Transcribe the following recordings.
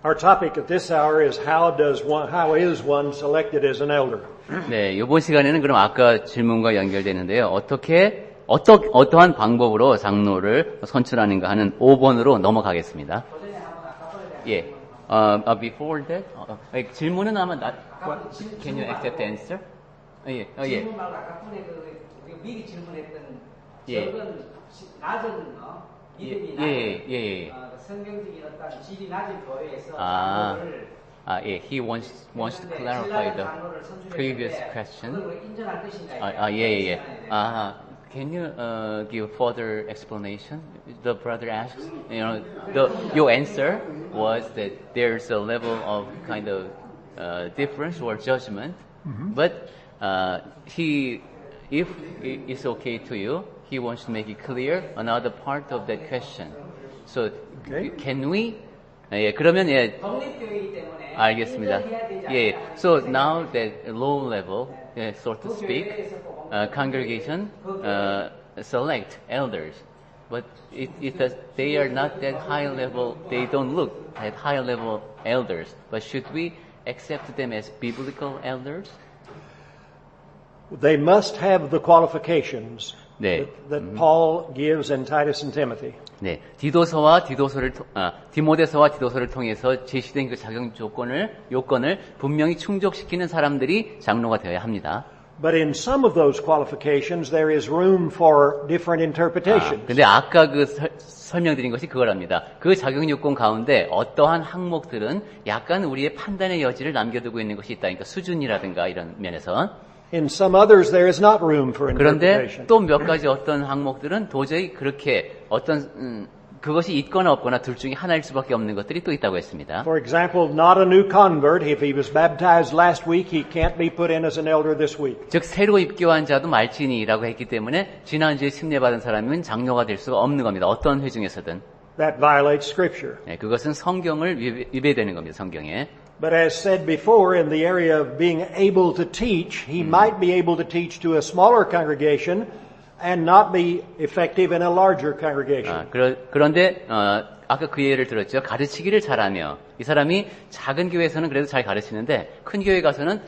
Our topic at this hour is how is one selected as an elder? 네, 이번 시간에는 그럼 아까 질문과 연결되는데요. 어떠한 방법으로 장로를 선출하는가 하는 5번으로 넘어가겠습니다. 예. Before that, 질문은 아마 can you accept the answer? 예. 질문 말고 아까 분에 우리가 미리 질문했던 적은 낮은 이름이 낮은 성경적인 어떤 질이 낮은 교회에서 장로를 he wants to clarify the previous question. 그걸 인정할 것인가? Can you give further explanation? The brother asks. Your answer was that there's a level of kind of difference or judgment, but if it's okay to you, he wants to make it clear another part of that question. So, can we? 그러면 독립교회이기 때문에 알겠습니다. So now that low level, so to speak, congregation select elders, but they are not that high level. They don't look at high level elders. But should we accept them as biblical elders? They must have the qualifications 네. that Paul gives in Titus and Timothy. 네, 디모데서와 디도서를 통해서 제시된 그 자격 요건을 분명히 충족시키는 사람들이 장로가 되어야 합니다. But in some of those qualifications, there is room for different interpretations. 근데 아까 설명드린 것이 그거랍니다. 그 자격 요건 가운데 어떠한 항목들은 약간 우리의 판단의 여지를 남겨두고 있는 것이 있다. 그러니까 수준이라든가 이런 면에서. In some others, there is not room for 그런데 interpretation. 또 몇 가지 어떤 항목들은 도저히 그렇게 그것이 있거나 없거나 둘 중에 하나일 수밖에 없는 것들이 또 있다고 했습니다. For example, not a new convert. If he was baptized last week, he can't be put in as an elder this week. 즉 새로 입교한 자도 말진이라고 했기 때문에 지난주에 침례받은 사람은 장로가 될 수가 없는 겁니다. 어떤 회 중에서든. That violates Scripture. 네, 그것은 성경을 위배되는 겁니다. 성경에. But as said before, in the area of being able to teach, he might be able to teach to a smaller congregation and not be effective in a larger congregation. 그런데 아까 그 예를 들었죠. 가르치기를 잘하며 이 사람이 작은 교회에서는 그래도 잘 가르치는데 큰 교회 가서는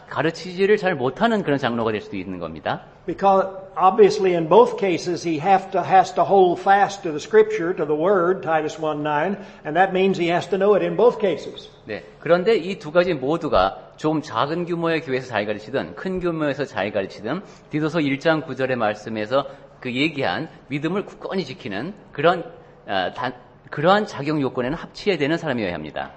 가르치지를 잘 못하는 그런 장로가 될 수도 있는 겁니다. Because obviously in both cases he has to hold fast to the Scripture, to the Word, Titus 1:9, and that means he has to know it in both cases. 네. 그런데 이 두 가지 모두가 좀 작은 규모의 교회에서 잘 가르치든 큰 규모에서 잘 가르치든 디도서 1장 9절의 말씀에서 그 얘기한 믿음을 굳건히 지키는 그러한 자격 요건에는 합치해야 되는 사람이어야 합니다.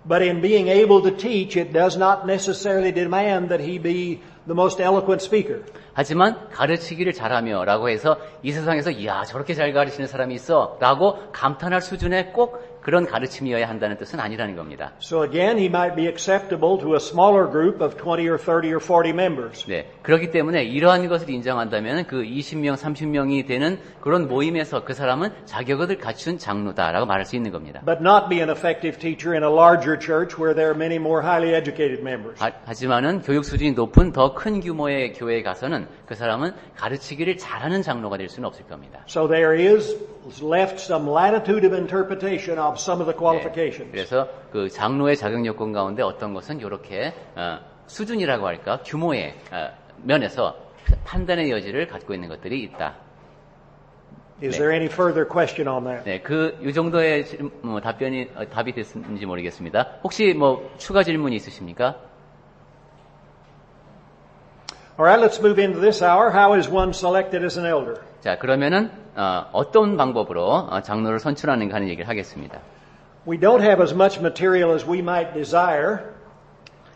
But in being able to teach, it does not necessarily demand that he be the most eloquent speaker. 하지만 가르치기를 잘하며라고 해서 이 세상에서 이야 저렇게 잘 가르치는 사람이 있어라고 감탄할 수준의 꼭 그런 가르침이어야 한다는 뜻은 아니라는 겁니다. So again, he might be acceptable to a smaller group of 20 or 30 or 40 members. 네, 그렇기 때문에 이러한 것을 인정한다면 그 20명, 30명이 되는 그런 모임에서 그 사람은 자격을 갖춘 장로다라고 말할 수 있는 겁니다. But not be an effective teacher in a larger church where there are many more highly educated members. 하지만은 교육 수준이 높은 더 큰 규모의 교회에 가서는 그 사람은 가르치기를 잘하는 장로가 될 수는 없을 겁니다. So there is left some latitude of interpretation of some of the qualifications. 네, 그래서 그 장로의 자격 요건 가운데 어떤 것은 이렇게 수준이라고 할까 규모의 면에서 판단의 여지를 갖고 있는 것들이 있다. Is there any further question on that? 네, 이 정도의 답이 됐는지 모르겠습니다. 혹시 추가 질문이 있으십니까? All right, let's move into this hour. How is one selected as an elder? 자, 그러면은 어떤 방법으로 장로를 선출하는가 하는 얘기를 하겠습니다. We don't have as much material as we might desire.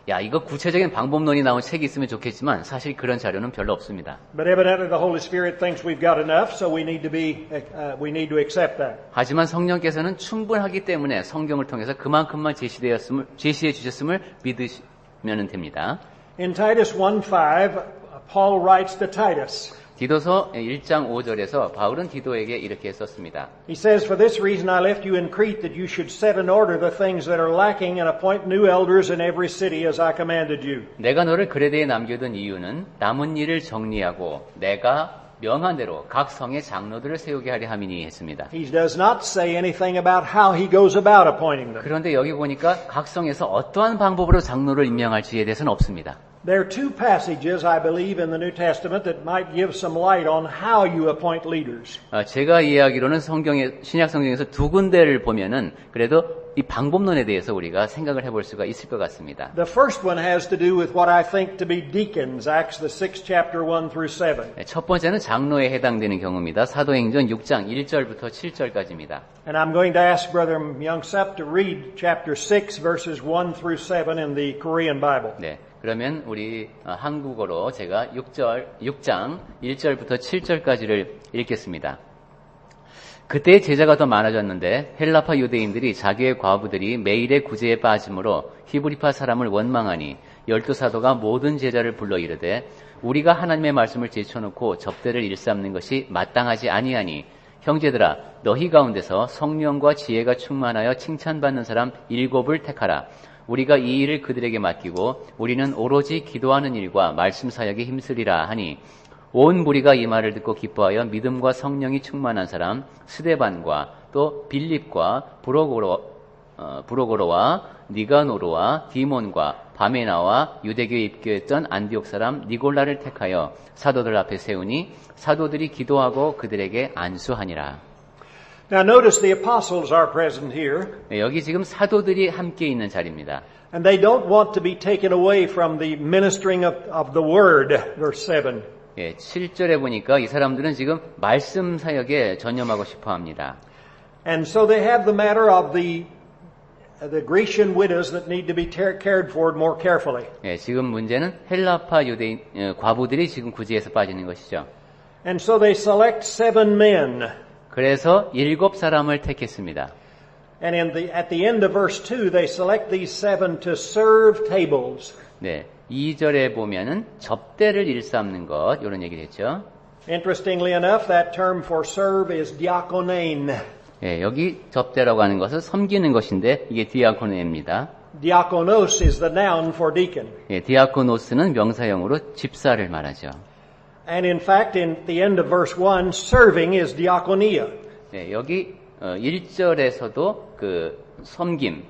야, 이거 구체적인 방법론이 나온 책이 있으면 좋겠지만 사실 그런 자료는 별로 없습니다. But evidently the Holy Spirit thinks we've got enough, so we need to accept that. 하지만 성령께서는 충분하기 때문에 성경을 통해서 그만큼만 제시해 주셨음을 믿으시면 됩니다. In Titus 1:5, Paul writes to Titus. 디도서 1장 5절에서 바울은 디도에게 이렇게 썼습니다. He says, For this reason I left you in Crete, that you should set in order the things that are lacking and appoint new elders in every city as I commanded you. 내가 너를 그레데에 남겨둔 이유는 남은 일을 정리하고 내가 명한 대로 각 성의 장로들을 세우게 하려 함이니 했습니다. He does not say anything about how he goes about appointing them. 그런데 여기 보니까 각 성에서 어떠한 방법으로 장로를 임명할지에 대해서는 없습니다. There are two passages, I believe, in the New Testament that might give some light on how you appoint leaders. 제가 이해하기로는 신약 성경에서 두 군데를 보면은 그래도 이 방법론에 대해서 우리가 생각을 해볼 수가 있을 것 같습니다. The first one has to do with what I think to be deacons, Acts the 6th chapter 1 through 7. 첫 번째는 장로에 해당되는 경우입니다. 사도행전 6장 1절부터 7절까지입니다. And I'm going to ask Brother Myung-sep to read chapter 6 verses 1 through 7 in the Korean Bible. 네. 그러면 우리 한국어로 제가 6장 1절부터 7절까지를 읽겠습니다. 그때 제자가 더 많아졌는데 헬라파 유대인들이 자기의 과부들이 매일의 구제에 빠짐으로 히브리파 사람을 원망하니 12사도가 모든 제자를 불러 이르되 우리가 하나님의 말씀을 제쳐놓고 접대를 일삼는 것이 마땅하지 아니하니 형제들아 너희 가운데서 성령과 지혜가 충만하여 칭찬받는 사람 7을 택하라. 우리가 이 일을 그들에게 맡기고 우리는 오로지 기도하는 일과 말씀 사역에 힘쓰리라 하니 온 무리가 이 말을 듣고 기뻐하여 믿음과 성령이 충만한 사람 스데반과 또 빌립과 브로고로와 니가노르와 디몬과 바메나와 유대교에 입교했던 안디옥 사람 니골라를 택하여 사도들 앞에 세우니 사도들이 기도하고 그들에게 안수하니라. Now notice the apostles are present here, 여기 지금 사도들이 함께 있는 자리입니다. and they don't want to be taken away from the ministering of the word, verse 7. 7절에 보니까 이 사람들은 지금 말씀 사역에 전념하고 싶어 합니다. And so they have the matter of the Grecian widows that need to be cared for more carefully. 지금 문제는 헬라파 유대인 과부들이 지금 구제에서 빠지는 것이죠. And so they select 7 men. 그래서 7사람을 택했습니다. And at the end of verse 2, they select these 7 to serve tables. 네, 2절에 보면은 접대를 일삼는 것 이런 얘기를 했죠. Interestingly enough, that term for serve is diakonein. 여기 접대라고 하는 것은 섬기는 것인데 이게 디아코네입니다. Diakonos is the noun for deacon. 디아코노스는 명사형으로 집사를 말하죠. And in fact, in the end of verse 1, serving is diakonia. 여기 1절에서도 그 섬김.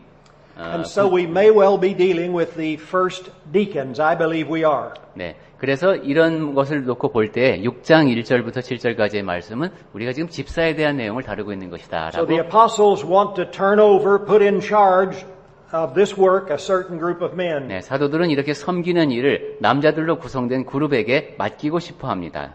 And so we may well be dealing with the first deacons. I believe we are. 네. 그래서 이런 것을 놓고 볼 때 6장 1절부터 7절까지의 말씀은 우리가 지금 집사에 대한 내용을 다루고 있는 것이다. So the apostles want to turn over, put in charge of this work a certain group of men. 네, 사도들은 이렇게 섬기는 일을 남자들로 구성된 그룹에게 맡기고 싶어 합니다.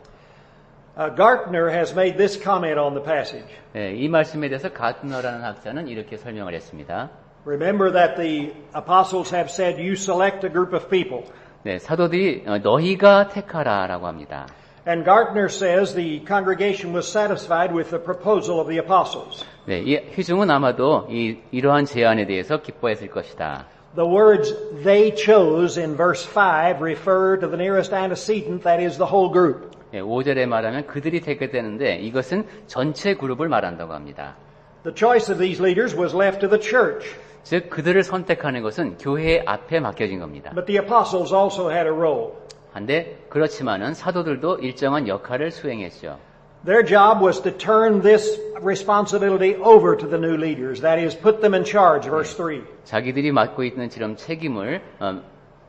Gartner has made this comment on the passage. 네, 이 말씀에 대해서 가트너라는 학자는 이렇게 설명을 했습니다. Remember that the apostles have said, you select a group of people. 네, 사도들이 너희가 택하라라고 합니다. And Gartner says the congregation was satisfied with the proposal of the apostles. 네, 이 회중은 아마도 이러한 제안에 대해서 기뻐했을 것이다. The words they chose in verse 5 refer to the nearest antecedent, that is the whole group. 네, 5절에 말하면 그들이 택했다는데 이것은 전체 그룹을 말한다고 합니다. The choice of these leaders was left to the church. 즉 그들을 선택하는 것은 교회 앞에 맡겨진 겁니다. But the apostles also had a role. 한데 그렇지만은 사도들도 일정한 역할을 수행했죠. Their job was to turn this responsibility over to the new leaders. That is, put them in charge, verse 3. 자기들이 맡고 있는 지금 책임을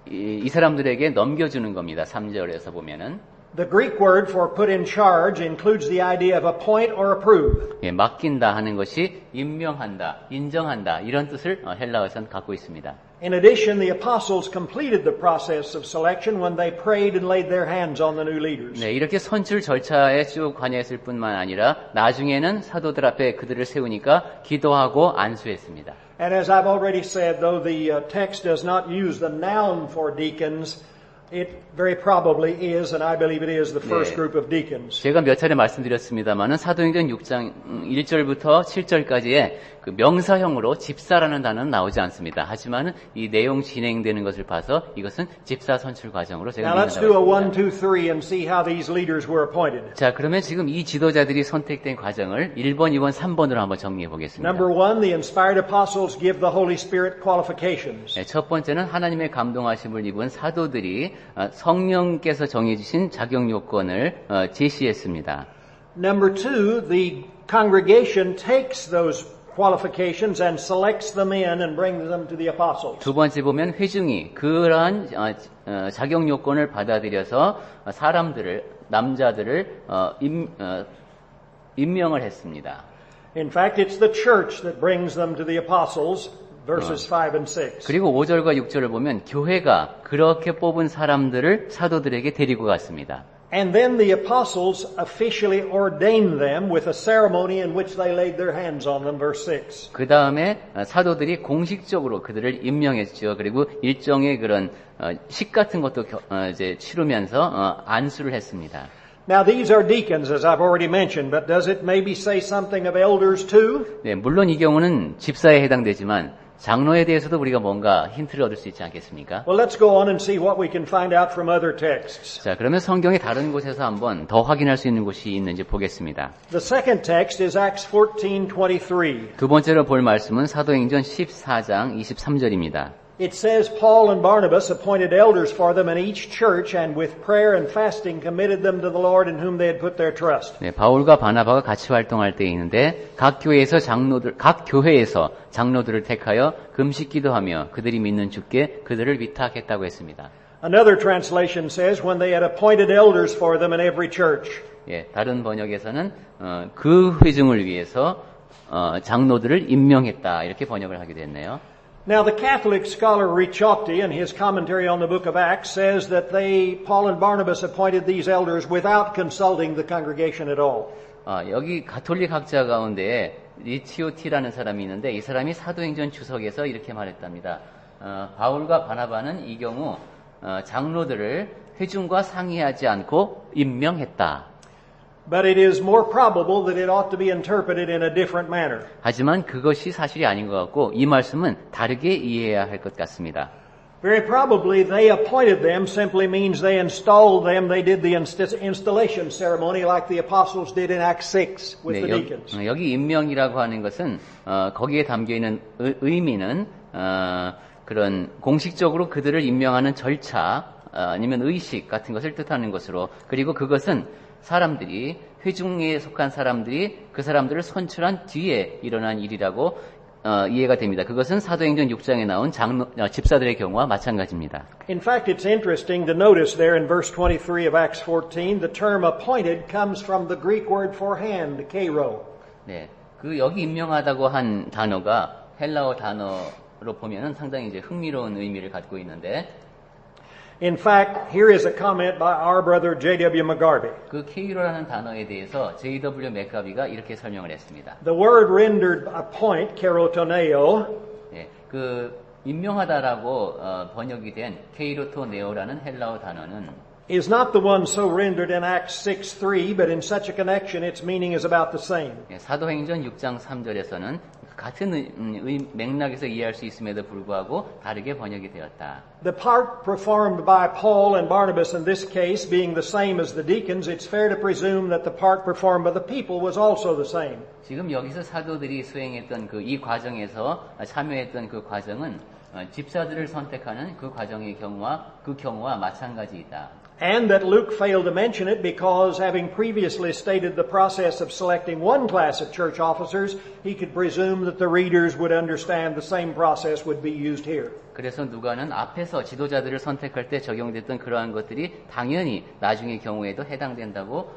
이 사람들에게 넘겨주는 겁니다. 3절에서 보면은. The Greek word for put in charge includes the idea of appoint or approve. 맡긴다 하는 것이 임명한다, 인정한다 이런 뜻을 헬라어에서는 갖고 있습니다. In addition, the apostles completed the process of selection when they prayed and laid their hands on the new leaders. 네, 이렇게 선출 절차에 쭉 관여했을 뿐만 아니라 나중에는 사도들 앞에 그들을 세우니까 기도하고 안수했습니다. And as I've already said, though the text does not use the noun for deacons, it very probably is, and I believe it is, the first group of deacons. 제가 몇 차례 말씀드렸습니다만은 사도행전 6장 1절부터 7절까지의 그 명사형으로 집사라는 단어는 나오지 않습니다. 하지만 이 내용 진행되는 것을 봐서 이것은 집사 선출 과정으로 제가 Now let's do a 믿는다고 1, 했습니다. 2, 3 and see how these leaders were appointed. 자, 그러면 지금 이 지도자들이 선택된 과정을 1번, 2번, 3번으로 한번 정리해 보겠습니다. Number 1, the inspired apostles give the Holy Spirit qualifications. 네, 첫 번째는 하나님의 감동하심을 입은 사도들이 성령께서 정해주신 자격 요건을 제시했습니다. Number 2, the congregation takes those qualifications and selects them in and brings them to the apostles. 두 번째 보면 회중이 그러한 자격 요건을 받아들여서 사람들을, 남자들을 임명을 했습니다. In fact, it's the church that brings them to the apostles, verses 5 and 6. 그리고 5절과 6절을 보면 교회가 그렇게 뽑은 사람들을 사도들에게 데리고 갔습니다. And then the apostles officially ordained them with a ceremony in which they laid their hands on them, verse 6. 그 다음에 사도들이 공식적으로 그들을 임명했죠. 그리고 일종의 그런 식 같은 것도 이제 치르면서 안수를 했습니다. Now these are deacons, as I've already mentioned, but does it maybe say something of elders too? 네, 물론 이 경우는 집사에 해당되지만 장로에 대해서도 우리가 뭔가 힌트를 얻을 수 있지 않겠습니까? Well, let's go on and see what we can find out from other texts. 자, 그러면 성경의 다른 곳에서 한번 더 확인할 수 있는 곳이 있는지 보겠습니다. The second text is Acts 14:23. 두 번째로 볼 말씀은 사도행전 14장 23절입니다. It says, Paul and Barnabas appointed elders for them in each church and with prayer and fasting committed them to the Lord in whom they had put their trust. 네, 바울과 바나바가 같이 활동할 때 있는데 각 교회에서 장로들을 택하여 금식 기도하며 그들이 믿는 주께 그들을 위탁했다고 했습니다. Another translation says, when they had appointed elders for them in every church. 예, 다른 번역에서는 그 회중을 위해서 장로들을 임명했다 이렇게 번역을 하게 됐네요. Now the Catholic scholar Ricciotti in his commentary on the book of Acts says that Paul and Barnabas appointed these elders without consulting the congregation at all. 여기 가톨릭 학자 가운데 리치오티라는 사람이 있는데 이 사람이 사도행전 주석에서 이렇게 말했답니다. 바울과 바나바는 이 경우 장로들을 회중과 상의하지 않고 임명했다. But it is more probable that it ought to be interpreted in a different manner. 하지만 그것이 사실이 아닌 것 같고 이 말씀은 다르게 이해해야 할 것 같습니다. Very probably they appointed them simply means they installed them. They did the installation ceremony like the apostles did in Acts 6 with the deacons. 여기 임명이라고 하는 것은 거기에 담겨있는 의미는 그런 공식적으로 그들을 임명하는 절차 아니면 의식 같은 것을 뜻하는 것으로 그리고 그것은 사람들이 회중에 속한 사람들이 그 사람들을 선출한 뒤에 일어난 일이라고 이해가 됩니다. 그것은 사도행전 6장에 나온 집사들의 경우와 마찬가지입니다. In fact, it's interesting to notice there in verse 23 of Acts 14, the term appointed comes from the Greek word for hand, kairo. 네, 그 여기 임명하다고 한 단어가 헬라어 단어로 보면은 상당히 이제 흥미로운 의미를 갖고 있는데. In fact, here is a comment by our brother J.W. McGarvey. 그 케이로라는 단어에 대해서 J.W. 맥가비가 이렇게 설명을 했습니다. The word rendered appoint, kerotoneo, 네, 그 임명하다라고 번역이 된 케이로토네오라는 헬라어 단어는 is not the one so rendered in Acts 6:3, but in such a connection its meaning is about the same. 네, 사도행전 6장 3절에서는 같은 맥락에서 이해할 수 있음에도 불구하고 다르게 번역이 되었다. The part performed by Paul and Barnabas in this case being the same as the deacons, it's fair to presume that the part performed by the people was also the same. 지금 여기서 사도들이 수행했던 이 과정에서 참여했던 그 과정은 집사들을 선택하는 그 과정의 경우와 마찬가지이다. And that Luke failed to mention it because, having previously stated the process of selecting one class of church officers, he could presume that the readers would understand the same process would be used here. 그래서 누가는 앞에서 지도자들을 선택할 때 적용됐던 그러한 것들이 당연히 나중의 경우에도 해당된다고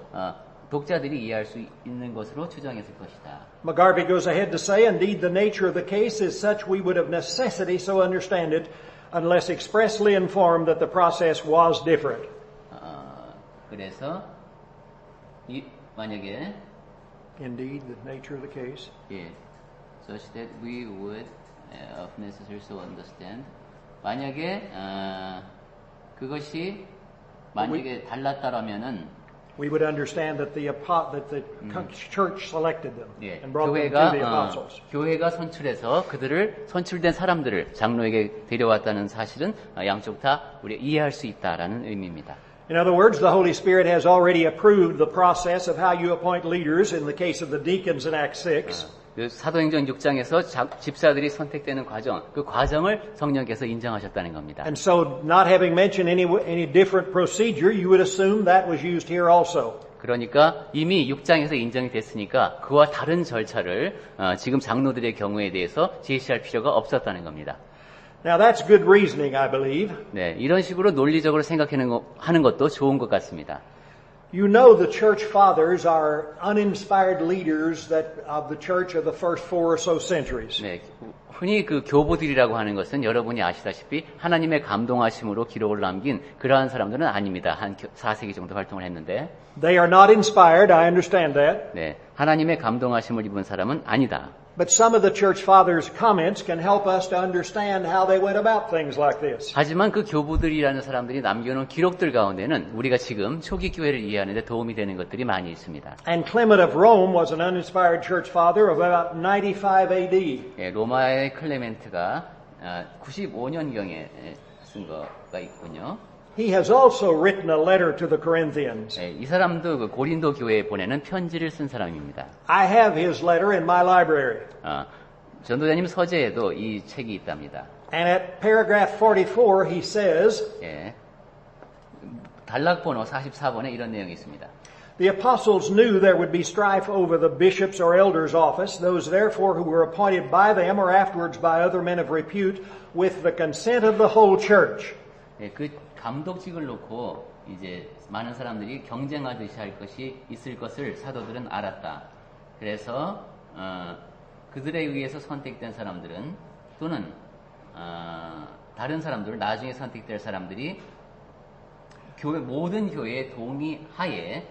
독자들이 이해할 수 있는 것으로 추정했을 것이다. McGarvey goes ahead to say, indeed, the nature of the case is such we would of necessity so understand it, unless expressly informed that the process was different. 그래서 만약에 Indeed, the nature of the case. such that we would of necessary so understand. 만약에 그것이 만약에 달랐다라면은 we would understand that the church selected them 예, and brought them to the 교회가 apostles. 교회가 선출해서 그들을 선출된 사람들을 장로에게 데려왔다는 사실은 양쪽 다 우리 이해할 수 있다라는 의미입니다. In other words, the Holy Spirit has already approved the process of how you appoint leaders in the case of the deacons in Acts 6. 그 사도행전 6장에서 집사들이 선택되는 과정, 그 과정을 성령께서 인정하셨다는 겁니다. And so, not having mentioned any different procedure, you would assume that was used here also. 그러니까 이미 6장에서 인정이 됐으니까 그와 다른 절차를 지금 장로들의 경우에 대해서 제시할 필요가 없었다는 겁니다. Now that's good reasoning, I believe. 네, 이런 식으로 논리적으로 생각하는 것도 좋은 것 같습니다. You know the church fathers are uninspired leaders of the church of the first 4 or so centuries. 네, 흔히 그 교보들이라고 하는 것은 여러분이 아시다시피 하나님의 감동하심으로 기록을 남긴 그러한 사람들은 아닙니다. 한 4세기 정도 활동을 했는데. They are not inspired, I understand that. 네, 하나님의 감동하심을 입은 사람은 아니다. But some of the church fathers' comments can help us to understand how they went about things like this. 하지만 그 교부들이라는 사람들이 남겨놓은 기록들 가운데는 우리가 지금 초기 교회를 이해하는 데 도움이 되는 것들이 많이 있습니다. And Clement of Rome was an uninspired church father of about 95 AD. 예, 로마의 클레멘트가 95년경에 쓴 거가 있군요. He has also written a letter to the Corinthians. 예, 이 사람도 그 고린도 교회에 보내는 편지를 쓴 사람입니다. I have his letter in my library. 전도자님 서재에도 이 책이 있답니다. And at paragraph 44 he says, 예, 단락번호 44번에 이런 내용이 있습니다. The apostles knew there would be strife over the bishop's or elder's office. Those therefore who were appointed by them or afterwards by other men of repute with the consent of the whole church. 예, 그 감독직을 놓고 이제 많은 사람들이 경쟁하듯이 할 것이 있을 것을 사도들은 알았다. 그래서 그들에 의해서 선택된 사람들은 또는 다른 사람들, 나중에 선택될 사람들이 모든 교회의 동의하에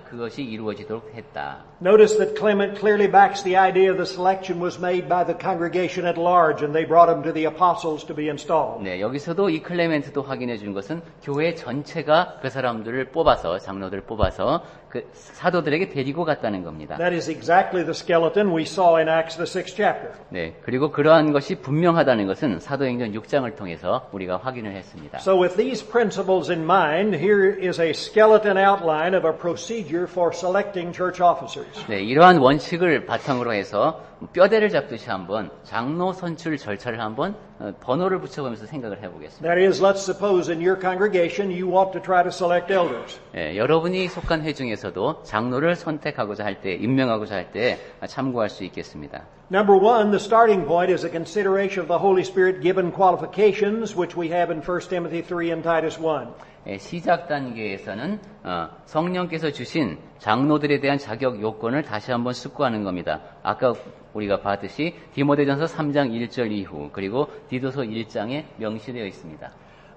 그것이 이루어지도록 했다. Notice that Clement clearly backs the idea the selection was made by the congregation at large and they brought them to the apostles to be installed. 네, 여기서도 이 클레멘트도 확인해 준 것은 교회 전체가 그 사람들을 뽑아서 장로들을 뽑아서 그 사도들에게 데리고 갔다는 겁니다. That is exactly the skeleton we saw in Acts the 6th chapter. 네, 그리고 그러한 것이 분명하다는 것은 사도행전 6장을 통해서 우리가 확인을 했습니다. So with these principles in mind, here is a skeleton outline of a procedure for selecting church officers. 네, 이러한 원칙을 바탕으로 해서 뼈대를 잡듯이 한번 장로 선출 절차를 한번 번호를 붙여보면서 생각을 해보겠습니다. That is, let's suppose in your congregation you want to try to select elders. 네, 여러분이 속한 회 중에서도 장로를 선택하고자 할 때, 임명하고자 할 때 참고할 수 있겠습니다. Number one, the starting point is a consideration of the Holy Spirit given qualifications, which we have in 1 Timothy 3 and Titus 1. 시작 단계에서는 성령께서 주신 장로들에 대한 자격 요건을 다시 한번 숙고하는 겁니다. 아까 우리가 봤듯이 디모데전서 3장 1절 이후 그리고 디도서 1장에 명시되어 있습니다.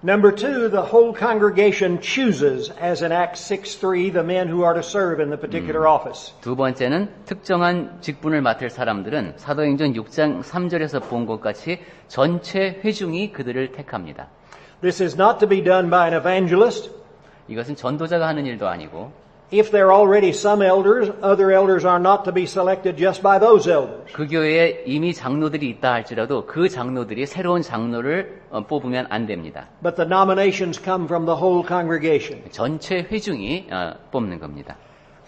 Number two, the whole congregation chooses, as in Acts 6:3, the men who are to serve in the particular office. 두 번째는 특정한 직분을 맡을 사람들은 사도행전 6장 3절에서 본 것 같이 전체 회중이 그들을 택합니다. This is not to be done by an evangelist. 이것은 전도자가 하는 일도 아니고 If there are already some elders, other elders are not to be selected just by those elders. 그 교회에 이미 장로들이 있다 할지라도 그 장로들이 새로운 장로를 뽑으면 안 됩니다. But the nominations come from the whole congregation. 전체 회중이 뽑는 겁니다.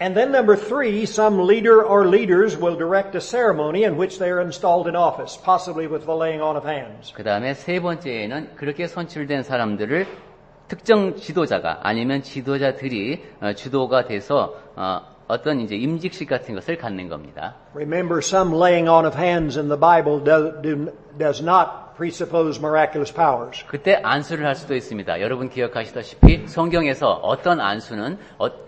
And then number three, some leader or leaders will direct a ceremony in which they are installed in office, possibly with the laying on of hands. 그 다음에 세 번째에는 그렇게 선출된 사람들을 특정 지도자가 아니면 지도자들이 주도가 돼서 어떤 이제 임직식 같은 것을 갖는 겁니다. Remember, some laying on of hands in the Bible does not presuppose miraculous powers. 그때 안수를 할 수도 있습니다. 여러분 기억하시다시피 성경에서 어떤 안수는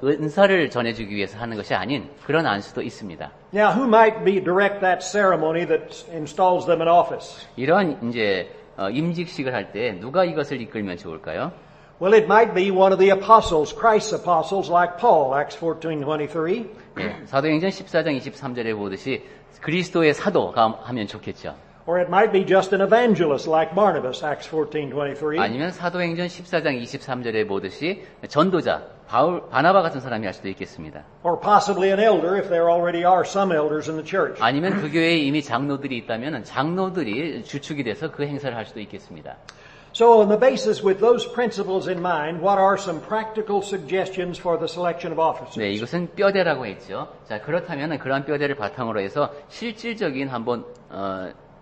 은사를 전해주기 위해서 하는 것이 아닌 그런 안수도 있습니다. Now, who might direct that ceremony that installs them in office? 이런 이제 임직식을 할 때 누가 이것을 이끌면 좋을까요? Well, it might be one of the apostles, Christ's apostles, like Paul, Acts 14:23. 네, 사도행전 14장 23절에 보듯이 그리스도의 사도가 하면 좋겠죠. Or it might be just an evangelist like Barnabas, Acts 14:23. 아니면 사도행전 14장 23절에 보듯이 전도자, 바나바 같은 사람이 할 수도 있겠습니다. Or possibly an elder if there already are some elders in the church. 아니면 그 교회에 이미 장로들이 있다면 장로들이 주축이 돼서 그 행사를 할 수도 있겠습니다. So on the basis with those principles in mind, what are some practical suggestions for the selection of officers? 네, 이것은 뼈대라고 했죠. 자, 그렇다면 그러한 뼈대를 바탕으로 해서 실질적인 한번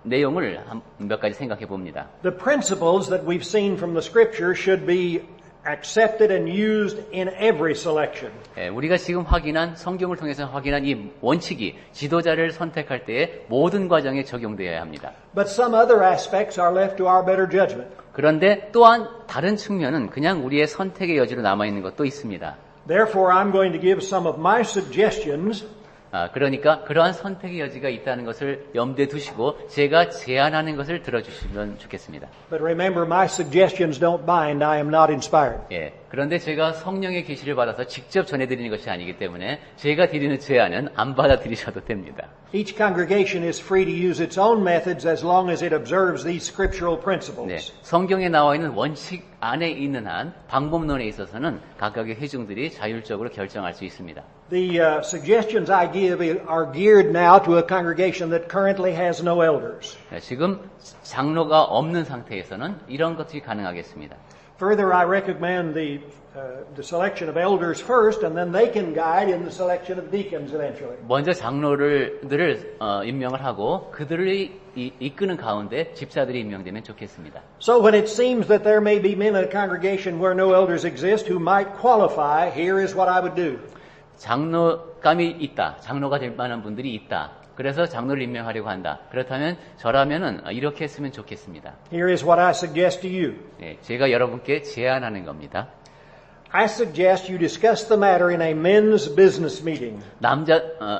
내용을 몇 가지 생각해 봅니다. The principles that we've seen from the scripture should be accepted and used in every selection. 예, 우리가 지금 확인한 성경을 통해서 확인한 이 원칙이 지도자를 선택할 때의 모든 과정에 적용되어야 합니다. But some other aspects are left to our better judgment. 그런데 또한 다른 측면은 그냥 우리의 선택의 여지로 남아 있는 것도 있습니다. Therefore, I'm going to give some of my suggestions. 그러니까 그러한 선택의 여지가 있다는 것을 염두에 두시고 제가 제안하는 것을 들어주시면 좋겠습니다. But remember, my suggestions don't bind. I am not inspired. 예, 그런데 제가 성령의 계시를 받아서 직접 전해드리는 것이 아니기 때문에 제가 드리는 제안은 안 받아들이셔도 됩니다. Each congregation is free to use its own methods as long as it observes these scriptural principles. 네, 성경에 나와 있는 원칙 안에 있는 한 방법론에 있어서는 각각의 회중들이 자율적으로 결정할 수 있습니다. The suggestions I give are geared now to a congregation that currently has no elders. 네, 지금 장로가 없는 상태에서는 이런 것이 가능하겠습니다. Further, I recommend the selection of elders first, and then they can guide in the selection of deacons eventually. 먼저 장로들을 임명을 하고 그들을 이끄는 가운데 집사들이 임명되면 좋겠습니다. So when it seems that there may be men in a congregation where no elders exist who might qualify, here is what I would do. 장로감이 있다. 장로가 될 만한 분들이 있다. 그래서 장로를 임명하려고 한다. 그렇다면 저라면은 이렇게 했으면 좋겠습니다. Here is what I suggest to you. 네, 제가 여러분께 제안하는 겁니다. I suggest you discuss the matter in a men's business meeting.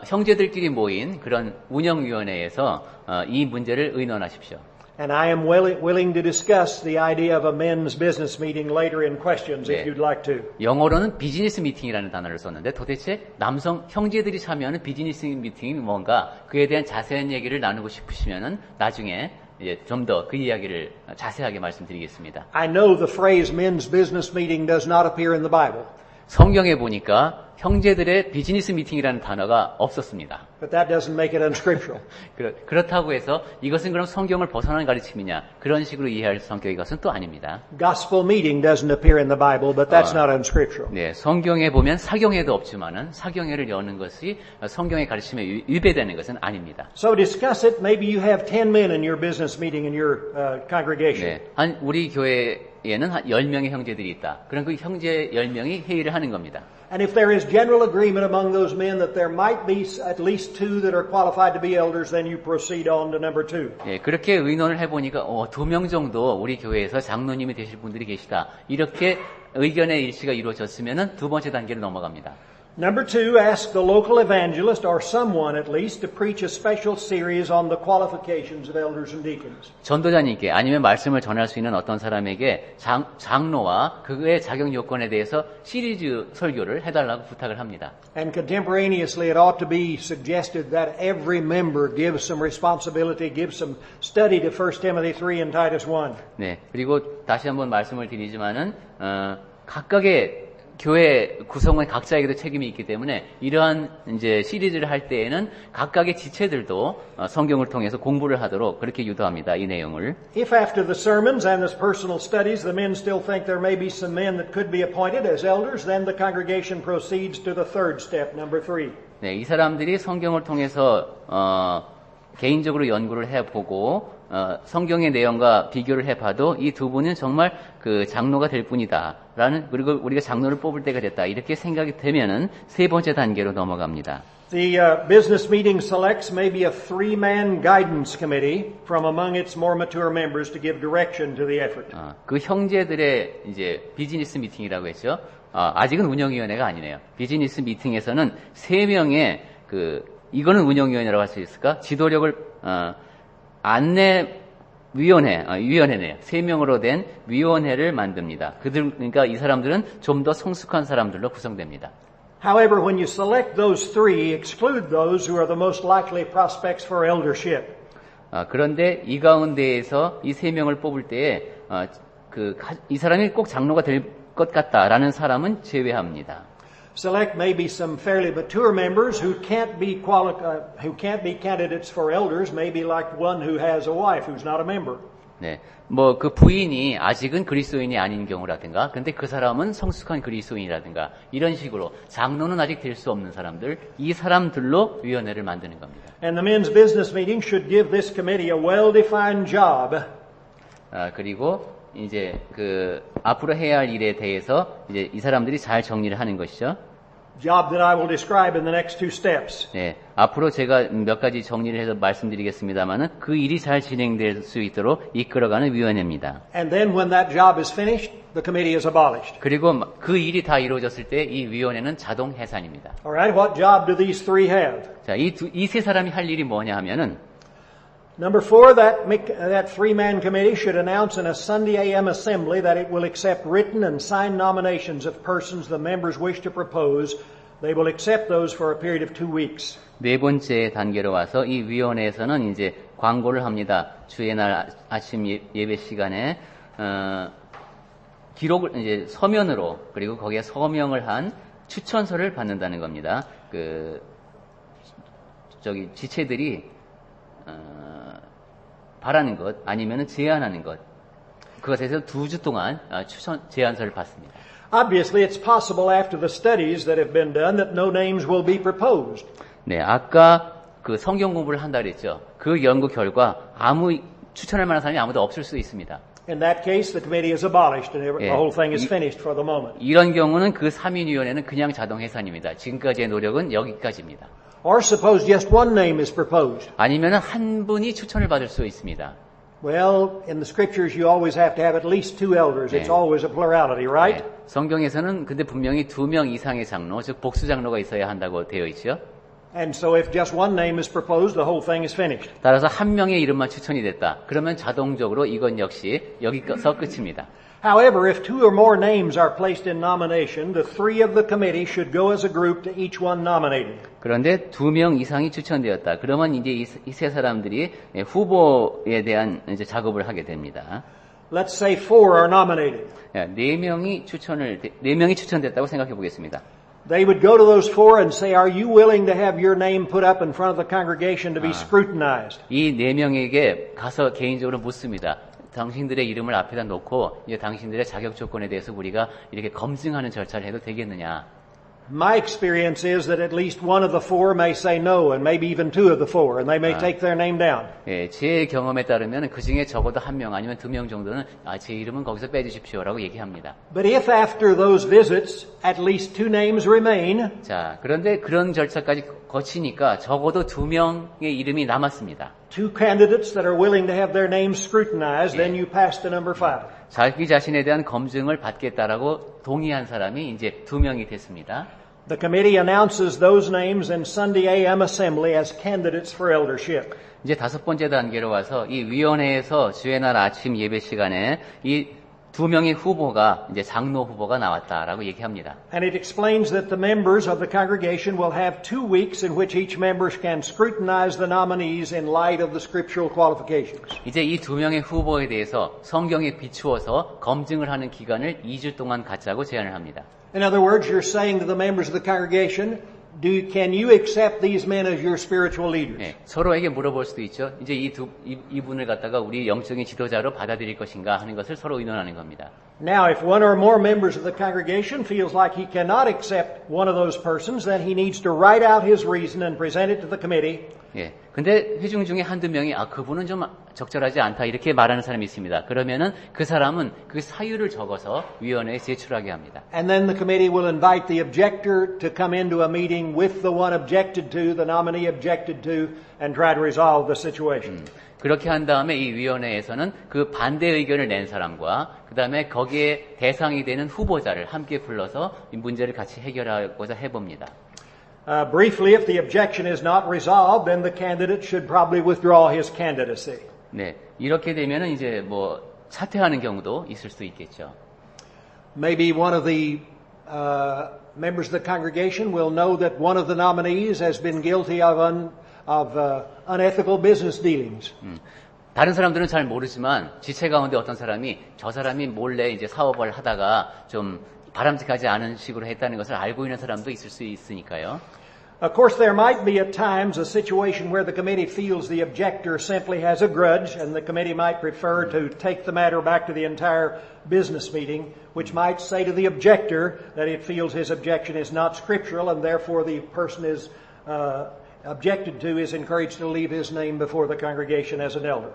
형제들끼리 모인 그런 운영위원회에서 이 문제를 의논하십시오. And I am willing to discuss the idea of a men's business meeting later in questions if you'd like to. 영어로는 비즈니스 미팅이라는 단어를 썼는데 도대체 남성 형제들이 참여하는 비즈니스 미팅이 뭔가 그에 대한 자세한 얘기를 나누고 싶으시면은 나중에 좀 더 그 이야기를 자세하게 말씀드리겠습니다. I know the phrase men's business meeting does not appear in the Bible. 성경에 보니까 형제들의 비즈니스 미팅이라는 단어가 없었습니다. But that doesn't make it unscriptural. 그렇다고 해서 이것은 그럼 성경을 벗어난 가르침이냐 그런 식으로 이해할 성격의 것은 또 아닙니다. Gospel meeting doesn't appear in the Bible, but that's not unscriptural. 네, 성경에 보면 사경회도 없지만은 사경회를 여는 것이 성경의 가르침에 위배되는 것은 아닙니다. So discuss it. Maybe you have 10 men in your business meeting in your congregation. 네, 우리 교회에는 한 10명의 형제들이 있다. 그럼 그 형제 10명이 회의를 하는 겁니다. And if there is general agreement among those men that there might be at least 2 that are qualified to be elders, then you proceed on to number 2. 예, 그렇게 의논을 해보니까 2명 정도 우리 교회에서 장로님이 되실 분들이 계시다. 이렇게 의견의 일치가 이루어졌으면은 두 번째 단계로 넘어갑니다. Number 2, ask the local evangelist or someone at least to preach a special series on the qualifications of elders and deacons. 전도자님께 아니면 말씀을 전할 수 있는 어떤 사람에게 장로와 그의 자격 요건에 대해서 시리즈 설교를 해달라고 부탁을 합니다. And contemporaneously it ought to be suggested that every member gives some responsibility, gives some study to 1 Timothy 3 and Titus 1. 네, 그리고 다시 한번 말씀을 드리지만은 각각의 교회 구성원 각자에게도 책임이 있기 때문에 이러한 이제 시리즈를 할 때에는 각각의 지체들도 성경을 통해서 공부를 하도록 그렇게 유도합니다. 이 내용을. If after the sermons and the personal studies the men still think there may be some men that could be appointed as elders, then the congregation proceeds to the third step, number 3. 네, 이 사람들이 성경을 통해서 개인적으로 연구를 해보고 성경의 내용과 비교를 해봐도 이 두 분은 정말 그 장로가 될 뿐이다라는 그리고 우리가 장로를 뽑을 때가 됐다 이렇게 생각이 되면은 세 번째 단계로 넘어갑니다. The business meeting selects maybe a 3-man guidance committee from among its more mature members to give direction to the effort. 그 형제들의 이제 비즈니스 미팅이라고 했죠. 아직은 운영위원회가 아니네요. 비즈니스 미팅에서는 3명의 이거는 운영위원회라고 할 수 있을까? 지도력을 위원회네요. 3명으로 된 위원회를 만듭니다. 그러니까 이 사람들은 좀 더 성숙한 사람들로 구성됩니다. However, when you select those 3, exclude those who are the most likely prospects for eldership. 그런데 이 가운데에서 이 3명을 뽑을 때에 이 사람이 꼭 장로가 될 것 같다라는 사람은 제외합니다. Select maybe some fairly mature members who can't be candidates for elders, maybe like one who has a wife who's not a member. 네, 뭐 그 부인이 아직은 그리스도인이 아닌 경우라든가, 근데 그 사람은 성숙한 그리스도인이라든가 이런 식으로 장로는 아직 될 수 없는 사람들, 이 사람들로 위원회를 만드는 겁니다. And the men's business meeting should give this committee a well-defined job. 그리고 이제 앞으로 해야 할 일에 대해서 이제 이 사람들이 잘 정리를 하는 것이죠. Job that I will describe in the next two steps. 네, 앞으로 제가 몇 가지 정리를 해서 말씀드리겠습니다만은 그 일이 잘 진행될 수 있도록 이끌어가는 위원회입니다. And then when that job is finished, the committee is abolished. 그리고 그 일이 다 이루어졌을 때 이 위원회는 자동 해산입니다. All right, what job do these three have? 자, 이 세 사람이 할 일이 뭐냐 하면은 Number 4, that three-man committee should announce in a Sunday AM assembly that it will accept written and signed nominations of persons the members wish to propose. They will accept those for a period of 2 weeks. 네 번째 단계로 와서 이 위원회에서는 이제 광고를 합니다. 주의 날 아침 예배 시간에 기록을 이제 서면으로 그리고 거기에 서명을 한 추천서를 받는다는 겁니다. 지체들이 바라는 것 아니면은 제안하는 것 그것에서 2주 동안 제안서를 받습니다. Obviously, it's possible after the studies that have been done that no names will be proposed. 네, 아까 그 성경 공부를 한다 그랬죠. 그 연구 결과 추천할 만한 사람이 아무도 없을 수 있습니다. In that case, the committee is abolished and the whole thing is finished for the moment. 이런 경우는 그 3인위원회는 그냥 자동 해산입니다. 지금까지의 노력은 여기까지입니다. Or suppose just one name is proposed. 아니면은 한 분이 추천을 받을 수 있습니다. Well, in the scriptures, you always have to have at least 2 elders. It's always a plurality, right? 네, 성경에서는 근데 분명히 2명 이상의 장로, 즉 복수 장로가 있어야 한다고 되어 있죠. And so if just one name is proposed, the whole thing is finished. 따라서 한 명의 이름만 추천이 됐다. 그러면 자동적으로 이건 역시 여기서 끝입니다. However, if 2 or more names are placed in nomination, the 3 of the committee should go as a group to each one nominated. 그런데 2명 이상이 추천되었다. 그러면 이제 이 세 사람들이 후보에 대한 이제 작업을 하게 됩니다. Let's say 4 are nominated. 4명이 추천됐다고 생각해 보겠습니다. They would go to those 4 and say, "Are you willing to have your name put up in front of the congregation to be scrutinized?" 이 4명에게 가서 개인적으로 묻습니다. 당신들의 이름을 앞에다 놓고 이제 당신들의 자격 조건에 대해서 우리가 이렇게 검증하는 절차를 해도 되겠느냐? My experience is that at least one of the 4 may say no, and maybe even 2 of the 4, and they may take their name down. 예, 제 경험에 따르면 그 중에 적어도 1명 아니면 2명 정도는 제 이름은 거기서 빼주십시오라고 얘기합니다. But if after those visits at least 2 names remain, 자, 그런데 그런 절차까지 거치니까 적어도 2명의 이름이 남았습니다. 2 candidates that are willing to have their names scrutinized, then you pass to number 5. 자기 자신에 대한 검증을 받겠다라고 동의한 사람이 이제 2명이 됐습니다. The committee announces those names in Sunday AM assembly as candidates for eldership. 이제 5번째 단계로 와서 이 위원회에서 주의 날 아침 예배 시간에 이 2명의 후보가 이제 장로 후보가 나왔다라고 얘기합니다. And it explains that the members of the congregation will have 2 weeks in which each member can scrutinize the nominees in light of the scriptural qualifications. 이제 이 2명의 후보에 대해서 성경에 비추어서 검증을 하는 기간을 2주 동안 갖자고 제안을 합니다. In other words, you're saying to the members of the congregation, can you accept these men as your spiritual leaders? 네, 서로에게 물어볼 수도 있죠. 이제 이분을 갖다가 우리 영적인 지도자로 받아들일 것인가 하는 것을 서로 의논하는 겁니다. Now, if one or more members of the congregation feels like he cannot accept one of those persons, then he needs to write out his reason and present it to the committee. 예. 근데 회중 중에 1-2명이 그분은 좀 적절하지 않다 이렇게 말하는 사람이 있습니다. 그러면은 그 사람은 그 사유를 적어서 위원회에 제출하게 합니다. And then the committee will invite the objector to come into a meeting with the one objected to, the nominee objected to, and try to resolve the situation. 그렇게 한 다음에 이 위원회에서는 그 반대 의견을 낸 사람과 그 다음에 거기에 대상이 되는 후보자를 함께 불러서 이 문제를 같이 해결하고자 해봅니다. Briefly, if the objection is not resolved, then the candidate should probably withdraw his candidacy. 네, 이렇게 되면은 이제 뭐 사퇴하는 경우도 있을 수 있겠죠. Maybe one of the members of the congregation will know that one of the nominees has been guilty of of unethical business dealings. 다른 사람들은 잘 모르지만 지체 가운데 어떤 사람이 저 사람이 몰래 이제 사업을 하다가 좀 바람직하지 않은 식으로 했다는 것을 알고 있는 사람도 있을 수 있으니까요. Of course, there might be at times a situation where the committee feels the objector simply has a grudge, and the committee might prefer to take the matter back to the entire business meeting, which might say to the objector that it feels his objection is not scriptural, and therefore the person is objected to is encouraged to leave his name before the congregation as an elder.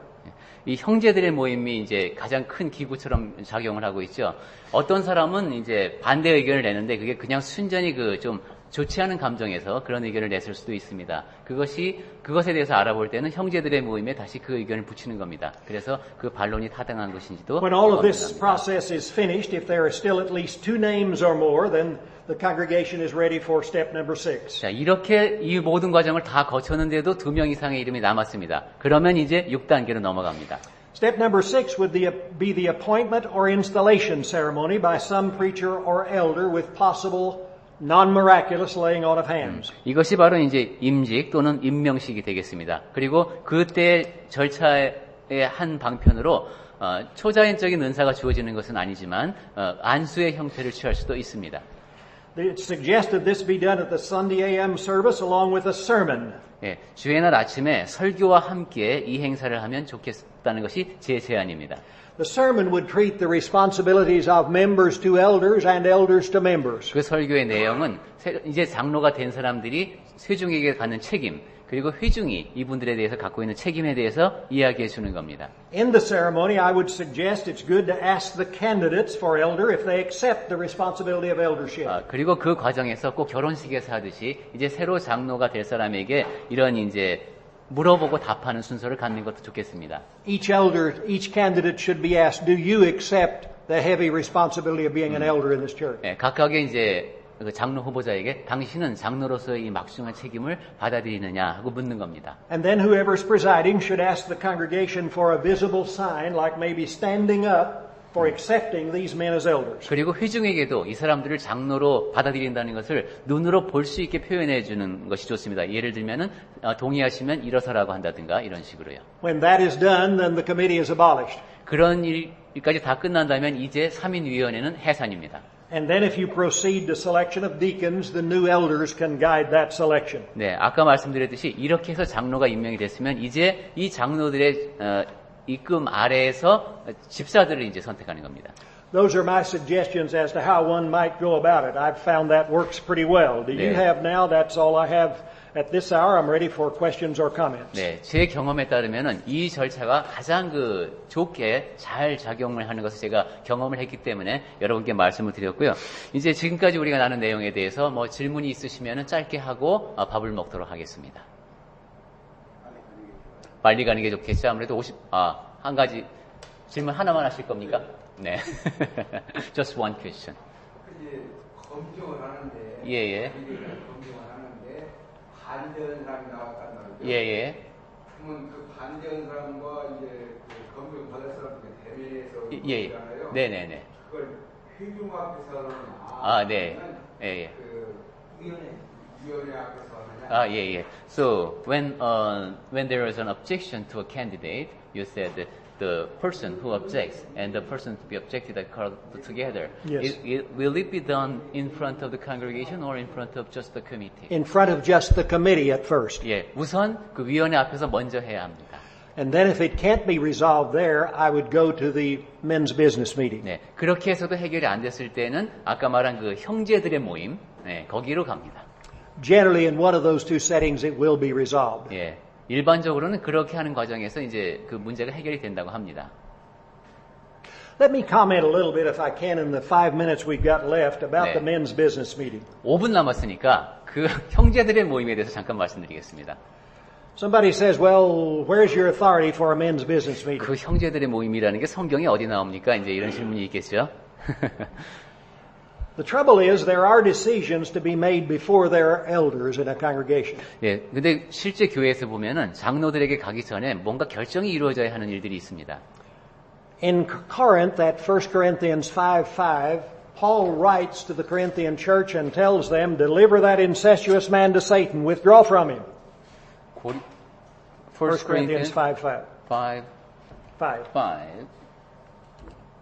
이 형제들의 모임이 이제 가장 큰 기구처럼 작용을 하고 있죠. 어떤 사람은 이제 반대 의견을 내는데 그게 그냥 순전히 그 좀 좋지 않은 감정에서 그런 의견을 냈을 수도 있습니다. 그것에 대해서 알아볼 때는 형제들의 모임에 다시 그 의견을 붙이는 겁니다. 그래서 그 반론이 타당한 것인지도 When all of this process is finished, if there are still at least 2 names or more, then the congregation is ready for step number 6. 자, 이렇게 이 모든 과정을 다 거쳤는데도 2명 이상의 이름이 남았습니다. 그러면 이제 6단계로 넘어갑니다. Step number 6 would be the appointment or installation ceremony by some preacher or elder with possible non-miraculous laying on of hands. 이것이 바로 이제 임직 또는 임명식이 되겠습니다. 그리고 그때 절차의 한 방편으로 초자연적인 은사가 주어지는 것은 아니지만 안수의 형태를 취할 수도 있습니다. It's suggested this be done at the Sunday AM service along with a sermon. 예, 주의 날 아침에 설교와 함께 이 행사를 하면 좋겠다는 것이 제 제안입니다. The sermon would treat the responsibilities of members to elders and elders to members. 그 설교의 내용은 이제 장로가 된 사람들이 회중에게 갖는 책임, 그리고 회중이 이분들에 대해서 갖고 있는 책임에 대해서 이야기해 주는 겁니다. In the ceremony, I would suggest it's good to ask the candidates for elder if they accept the responsibility of eldership. 그리고 그 과정에서 꼭 결혼식에서 하듯이 이제 새로 장로가 될 사람에게 이런 이제 물어보고 답하는 순서를 갖는 것도 좋겠습니다. Each candidate should be asked, do you accept the heavy responsibility of being an elder in this church? 예, 각각의 이제 그 장로 후보자에게 당신은 장로로서의 이 막중한 책임을 받아들이느냐 하고 묻는 겁니다. And then whoever is presiding should ask the congregation for a visible sign, like maybe standing up for accepting these men as elders. 그리고 회중에게도 이 사람들을 장로로 받아들인다는 것을 눈으로 볼 수 있게 표현해 주는 것이 좋습니다. 예를 들면은 동의하시면 일어서라고 한다든가 이런 식으로요. When that is done, then the committee is abolished. 그런 일까지 다 끝난다면 이제 3인위원회는 해산입니다. And then if you proceed to selection of deacons, the new elders can guide that selection. 네, 아까 말씀드렸듯이 이렇게 해서 장로가 임명이 됐으면 이제 이 장로들의 입금 아래에서 집사들을 이제 선택하는 겁니다. Those are my suggestions as to how one might go about it. I've found that works pretty well. Do you have now? That's all I have at this hour. I'm ready for questions or comments. 네, 제 경험에 따르면은 이 절차가 가장 좋게 잘 작용을 하는 것을 제가 경험을 했기 때문에 여러분께 말씀을 드렸고요. 이제 지금까지 우리가 나눈 내용에 대해서 뭐 질문이 있으시면은 짧게 하고 밥을 먹도록 하겠습니다. 빨리 가는 게 좋겠죠. 아무래도 한 가지 질문 하나만 하실 겁니까? 네. Just one question. 이제 검증을 하는데, 예. 검증을 하는데 반대하는 사람이 나왔단 말이죠. 예. 그러면 그 반대하는 사람과 이제 그 검증 받을 사람들 대면해서 예. 있잖아요. 네네네. 그걸 회중 앞에서 네. 예. 그 위원회 앞에서 하느냐. 예. So when there is an objection to a candidate, you said that the person who objects and the person to be objected are called together. Yes. Will it be done in front of the congregation or in front of just the committee? In front of just the committee at first. 예, 우선 그 위원회 앞에서 먼저 해야 합니다. And then if it can't be resolved there, I would go to the men's business meeting. 네, 그렇게 해서도 해결이 안 됐을 때는 아까 말한 그 형제들의 모임, 거기로 갑니다. Generally, in one of those two settings, it will be resolved. 예, 일반적으로는 그렇게 하는 과정에서 이제 그 문제가 해결이 된다고 합니다. Let me comment a little bit, if I can, in the 5 minutes we've got left about 네. the men's business meeting. 5분 남았으니까 그 형제들의 모임에 대해서 잠깐 말씀드리겠습니다. Somebody says, well, where's your authority for a men's business meeting? 그 형제들의 모임이라는 게 성경에 어디 나옵니까? 이제 이런 질문이 있겠죠. The trouble is there are decisions to be made before there are elders in a congregation. 예, 근데 실제 교회에서 보면은 장로들에게 가기 전에 뭔가 결정이 이루어져야 하는 일들이 있습니다. In Corinth, at 1 Corinthians 5:5, Paul writes to the Corinthian church and tells them, deliver that incestuous man to Satan, withdraw from him. 1 Corinthians 5:5. 5. 5.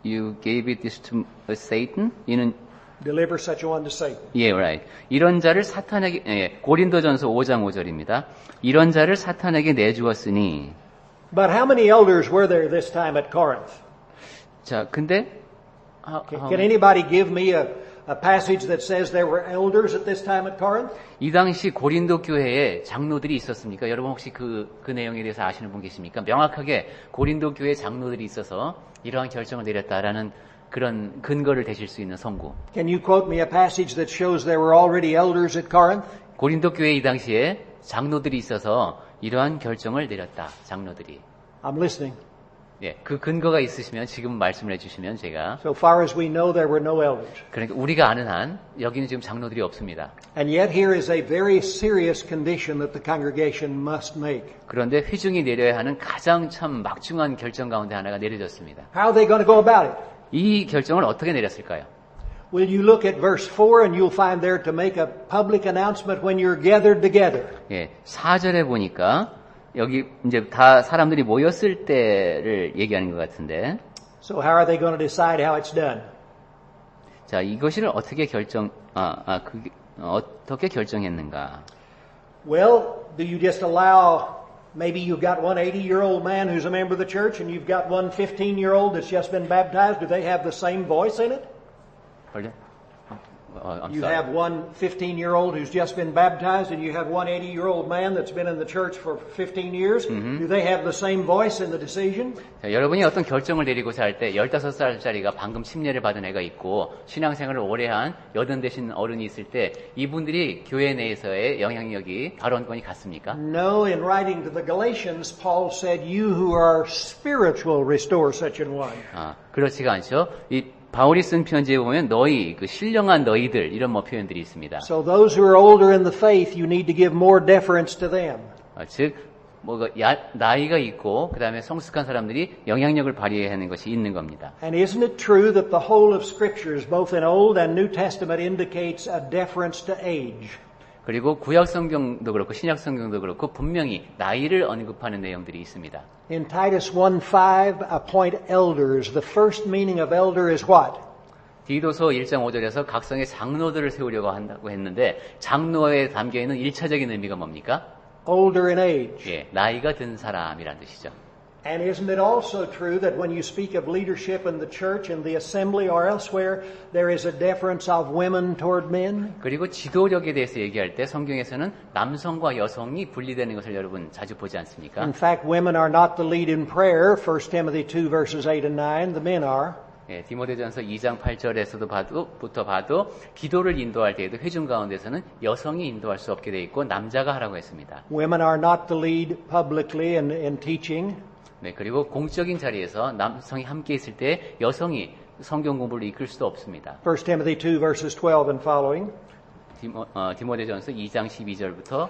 You gave it this to Satan. 이는 Deliver such a one to Satan. 예, right. 이런 자를 사탄에게 고린도전서 5장 5절입니다. 이런 자를 사탄에게 내주었으니. But how many elders were there this time at Corinth? 자, 근데 Can anybody give me a passage that says there were elders at this time at Corinth? 이 당시 고린도 교회에 장로들이 있었습니까? 여러분 혹시 그 내용에 대해서 아시는 분 계십니까? 명확하게 고린도 교회 장로들이 있어서 이러한 결정을 내렸다라는 그런 근거를 대실 수 있는 성구. Can you quote me a passage that shows there were already elders at Corinth? 고린도 교회 이 당시에 장로들이 있어서 이러한 결정을 내렸다. 장로들이. I'm listening. 예, 그 근거가 있으시면 지금 말씀을 해주시면 제가. So far as we know, there were no elders. 그러니까 우리가 아는 한 여기는 지금 장로들이 없습니다. And yet here is a very serious condition that the congregation must make. 그런데 회중이 내려야 하는 가장 참 막중한 결정 가운데 하나가 내려졌습니다. How are they going to go about it? 이 결정을 어떻게 내렸을까요? Will you look at verse 4 and you'll find there to make a public announcement when you're gathered together. 예, 4절에 보니까 여기 이제 다 사람들이 모였을 때를 얘기하는 것 같은데. So how are they going to decide how it's done? 자, 이것을 어떻게 어떻게 결정했는가? Well, do you just allow maybe you've got one 80-year-old man who's a member of the church and you've got one 15-year-old that's just been baptized. Do they have the same voice in it? 벌레? I'm You sorry. have one 15-year-old who's just been baptized and you have one 80-year-old man that's been in the church for 15 years. Do they have the same voice in the decision? 자, 여러분이 어떤 결정을 내리고자 할 때 15살짜리가 방금 침례를 받은 애가 있고 신앙생활을 오래 한 여든 되신 어른이 있을 때 이분들이 교회 내에서의 영향력이 발언권이 같습니까? No, in writing to the Galatians, Paul said, you who are spiritual restore such an one. 그렇지가 않죠. 이 바울이 쓴 편지에 보면 너희, 그 신령한 너희들 이런 표현들이 있습니다. So those who are older in the faith, you need to give more deference to them. 즉, 나이가 있고 그 다음에 성숙한 사람들이 영향력을 발휘해야 하는 것이 있는 겁니다. And isn't it true that the whole of Scriptures, both in Old and New Testament, indicates a deference to age? 그리고 구약 성경도 그렇고 신약 성경도 그렇고 분명히 나이를 언급하는 내용들이 있습니다. In Titus 1:5, appoint elders. The first meaning of elder is what? 디도서 1장 5절에서 각성의 장로들을 세우려고 한다고 했는데 장로에 담겨있는 1차적인 의미가 뭡니까? Older in age. 예, 나이가 든 사람이란 뜻이죠. And isn't it also true that when you speak of leadership in the church, in the assembly or elsewhere, there is a deference of women toward men? 그리고 지도력에 대해서 얘기할 때 성경에서는 남성과 여성이 분리되는 것을 여러분 자주 보지 않습니까? In fact, women are not the lead in prayer, 1 Timothy 2 verses 8 and 9, the men are. 예, 디모데전서 2장 8절에서도 봐도 기도를 인도할 때에도 회중 가운데서는 여성이 인도할 수 없게 돼 있고 남자가 하라고 했습니다. Women are not the lead publicly in teaching. 네, 그리고 공적인 자리에서 남성이 함께 있을 때 여성이 성경 공부를 이끌 수도 없습니다. 1 Timothy 2 verses 12 and following. 디모데전서 2장 12절부터.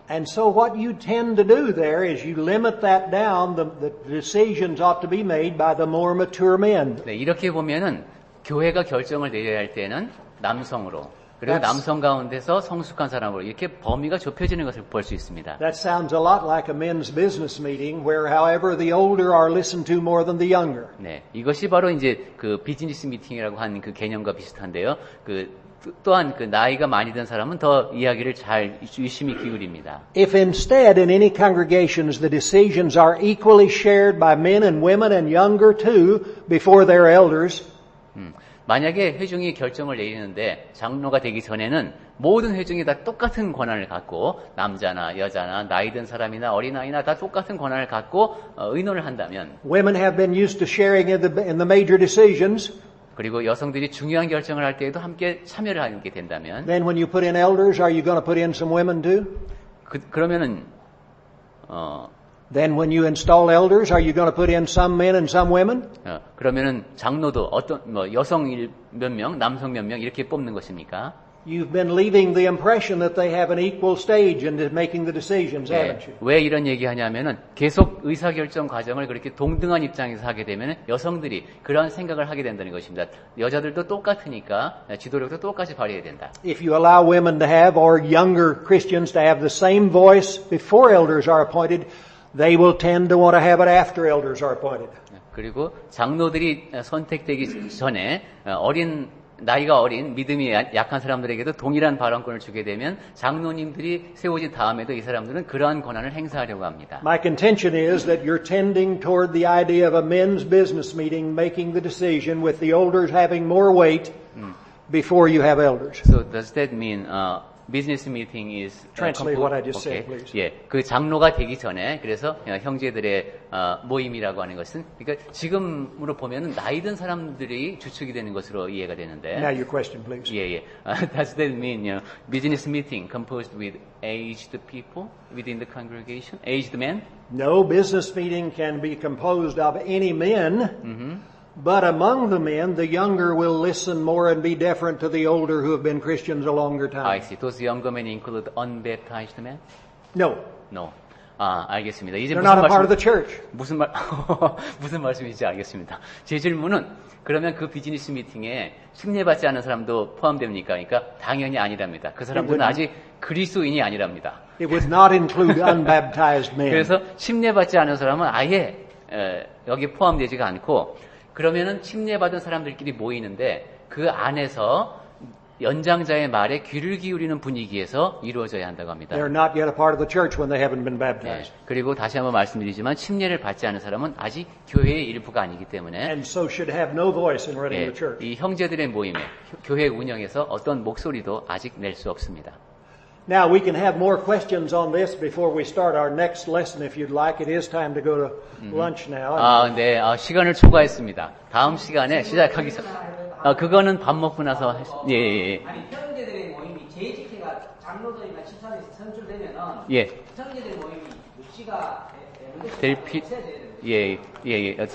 And so what you tend to do there is you limit that down. The decisions ought to be made by the more mature men. 네, 이렇게 보면은 교회가 결정을 내려야 할 때는 남성으로 그리고 남성 가운데서 성숙한 사람으로 이렇게 범위가 좁혀지는 것을 볼 수 있습니다. That sounds a lot like a men's business meeting where, however, the older are listened to more than the younger. 네, 이것이 바로 이제 그 비즈니스 미팅이라고 하는 그 개념과 비슷한데요. 또한 그 나이가 많이 든 사람은 더 이야기를 잘 유심히 기울입니다. If instead in any congregations the decisions are equally shared by men and women and younger too before their elders, 만약에 회중이 결정을 내리는데 장로가 되기 전에는 모든 회중이 다 똑같은 권한을 갖고 남자나 여자나 나이 든 사람이나 어린아이나 다 똑같은 권한을 갖고 의논을 한다면 women have been used to sharing in the major decisions. 그리고 여성들이 중요한 결정을 할 때에도 함께 참여를 하게 된다면 Then when you put in elders, are you going to put in some women too? 그러면은 Then when you install elders, are you going to put in some men and some women? 그러면은 장로도 어떤 여성 몇 명, 남성 몇 명 이렇게 뽑는 것입니까? You've been leaving the impression that they have an equal stage in making the decisions, haven't you? 왜 이런 얘기하냐면은 계속 의사결정 과정을 그렇게 동등한 입장에서 하게 되면 여성들이 그런 생각을 하게 된다는 것입니다. 여자들도 똑같으니까 지도력도 똑같이 발휘해야 된다. If you allow women to have, or younger Christians to have the same voice before elders are appointed, they will tend to want to have it after elders are appointed. 그리고 장로들이 선택되기 전에 나이가 어린 믿음이 약한 사람들에게도 동일한 발언권을 주게 되면 장로님들이 세워진 다음에도 이 사람들은 그러한 권한을 행사하려고 합니다. My contention is that you're tending toward the idea of a men's business meeting making the decision with the elders having more weight before you have elders. So does that mean business meeting is Translate what I just said, please. 예, 그 장로가 되기 전에 그래서 형제들의 모임이라고 하는 것은 그러니까 지금으로 보면은 나이 든 사람들이 주축이 되는 것으로 이해가 되는데. Now your question, please. 예. Does that mean business meeting composed with aged people within the congregation, aged men? No, business meeting can be composed of any men. But among the men, the younger will listen more and be deferent to the older who have been Christians a longer time. I see. Those younger men include unbaptized men? No, No. 알겠습니다. 이제 they're not a part of the church. 무슨 말씀인지 알겠습니다. 제 질문은 그러면 그 비즈니스 미팅에 침례받지 않은 사람도 포함됩니까? 그러니까 당연히 아니랍니다. 그 사람들은 아직 그리스도인이 아니랍니다. It would not include unbaptized men. 그래서 침례받지 않은 사람은 아예 여기 포함되지가 않고 그러면은 침례받은 사람들끼리 모이는데 그 안에서 연장자의 말에 귀를 기울이는 분위기에서 이루어져야 한다고 합니다. They're not yet a part of the church when they haven't been baptized. 그리고 다시 한번 말씀드리지만 침례를 받지 않은 사람은 아직 교회의 일부가 아니기 때문에 And so should have no voice in running the church. 이 형제들의 모임에 교회 운영에서 어떤 목소리도 아직 낼 수 없습니다. Now we can have more questions on this before we start our next lesson if you'd like. It is time to go to lunch now. 네, 시간을 초과했습니다. 다음 시간에 시작하기 전, 그거는 밥 먹고 나서, 예. 아니, 형제들의 모임이 재직회가 장로들이나 집사에서 선출되면은, 형제들의 모임이 유치가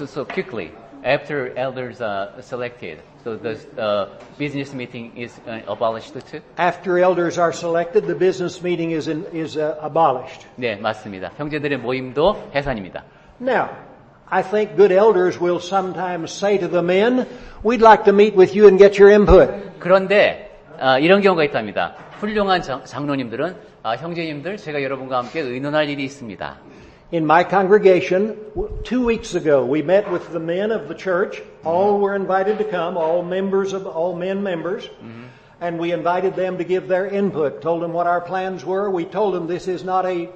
So quickly, after elders are selected, so the business meeting is abolished too? After elders are selected, the business meeting is abolished. 네, 맞습니다. 형제들의 모임도 해산입니다. Now, I think good elders will sometimes say to the men, we'd like to meet with you and get your input. 그런데 이런 경우가 있답니다. 훌륭한 장로님들은 형제님들 제가 여러분과 함께 의논할 일이 있습니다. In my congregation, 2 weeks ago, we met with the men of the church. All were invited to come, all men members. And we invited them to give their input, told them what our plans were. We told them this is not a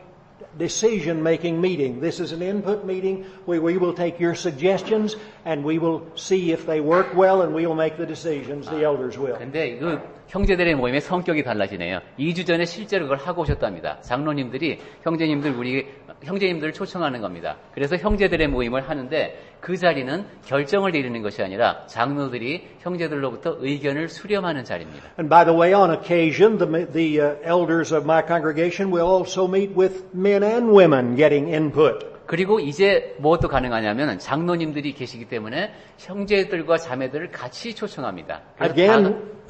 decision-making meeting. This is an input meeting where we will take your suggestions and we will see if they work well and we will make the decisions. The elders will. 근데 그 형제들의 모임의 성격이 달라지네요. 2주 전에 실제로 그걸 하고 오셨답니다. 장로님들이 형제님들을 초청하는 겁니다. 그래서 형제들의 모임을 하는데 그 자리는 결정을 내리는 것이 아니라 장로들이 형제들로부터 의견을 수렴하는 자리입니다. And by the way, on occasion, the elders of my congregation will also meet with men and women getting input. 그리고 이제 무엇도 가능하냐면 장로님들이 계시기 때문에 형제들과 자매들을 같이 초청합니다.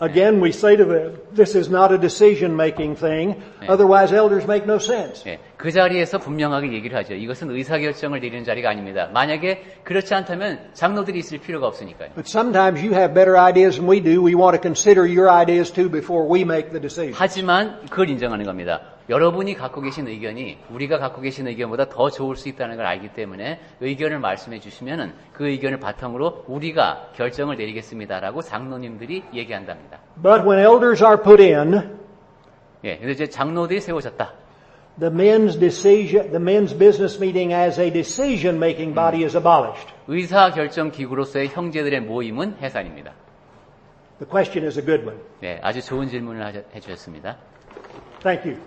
Again, we say to them, this is not a decision-making thing. Otherwise, elders make no sense. 그 자리에서 분명하게 얘기를 하죠. 이것은 의사결정을 내리는 자리가 아닙니다. 만약에 그렇지 않다면 장로들이 있을 필요가 없으니까요. But sometimes you have better ideas than we do. We want to consider your ideas too before we make the decision. 하지만 그걸 인정하는 겁니다. 여러분이 갖고 계신 의견이 우리가 갖고 계신 의견보다 더 좋을 수 있다는 걸 알기 때문에 의견을 말씀해 주시면은 그 의견을 바탕으로 우리가 결정을 내리겠습니다라고 장로님들이 얘기한답니다. But when elders are put in, 근데 이제 장로들이 세워졌다. the men's business meeting as a decision-making body is abolished. 의사 결정 기구로서의 형제들의 모임은 해산입니다. The question is a good one. 아주 좋은 질문을 해주셨습니다. Thank you.